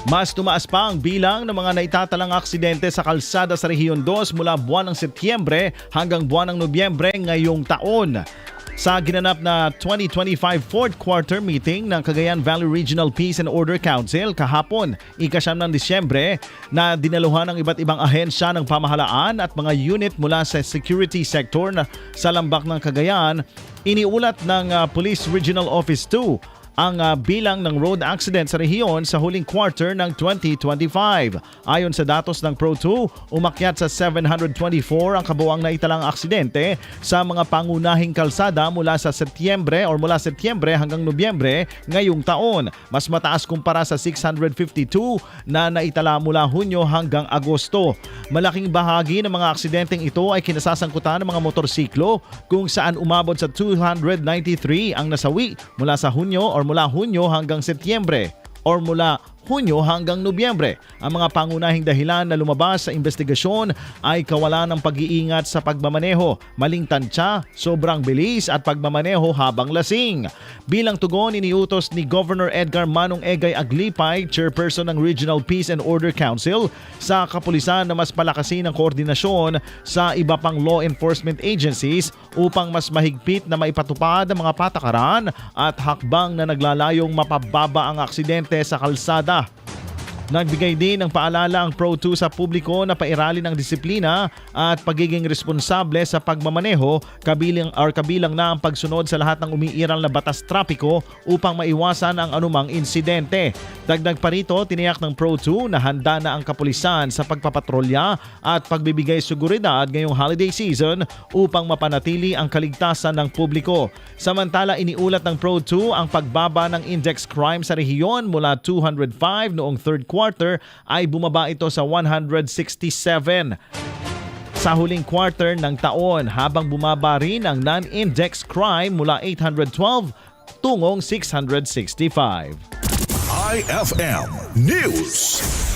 Mas tumaas pa ang bilang ng mga naitatalang aksidente sa kalsada sa Rehiyon 2 mula buwan ng Setyembre hanggang buwan ng Nobyembre ngayong taon. Sa ginanap na 2025 fourth quarter meeting ng Cagayan Valley Regional Peace and Order Council kahapon, ika-9 ng Disyembre, na dinaluhan ng iba't ibang ahensya ng pamahalaan at mga unit mula sa security sector sa lambak ng Cagayan, iniulat ng Police Regional Office 2 ang bilang ng road accident sa rehiyon sa huling quarter ng 2025. Ayon sa datos ng Pro2, umakyat sa 724 ang kabuuang naitalang aksidente sa mga pangunahing kalsada mula Setyembre hanggang Nobyembre ngayong taon. Mas mataas kumpara sa 652 na naitala mula Hunyo hanggang Agosto. Malaking bahagi ng mga aksidenteng ito ay kinasasangkutan ng mga motorsiklo kung saan umabot sa 293 ang nasawi mula Hunyo hanggang Setyembre or mula Hunyo hanggang Nobyembre. Ang mga pangunahing dahilan na lumabas sa investigasyon ay kawalan ng pag-iingat sa pagmamaneho, maling tansya, sobrang bilis at pagmamaneho habang lasing. Bilang tugon, iniutos ni Governor Edgar Manong Egay Aglipay, chairperson ng Regional Peace and Order Council, sa kapulisan na mas palakasin ang koordinasyon sa iba pang law enforcement agencies upang mas mahigpit na maipatupad ang mga patakaran at hakbang na naglalayong mapababa ang aksidente sa kalsada. Nagbigay din ng paalala ang Pro2 sa publiko na pairalin ang disiplina at pagiging responsable sa pagmamaneho kabilang na ang pagsunod sa lahat ng umiiral na batas trapiko upang maiwasan ang anumang insidente. Dagdag pa rito, tiniyak ng Pro2 na handa na ang kapulisan sa pagpapatrolya at pagbibigay seguridad ngayong holiday season upang mapanatili ang kaligtasan ng publiko. Samantala, iniulat ng Pro2 ang pagbaba ng index crime sa rehiyon mula 205 noong third quarter ay bumaba ito sa 167 sa huling quarter ng taon, habang bumaba rin ang non-index crime mula 812 tungong 665. IFM News.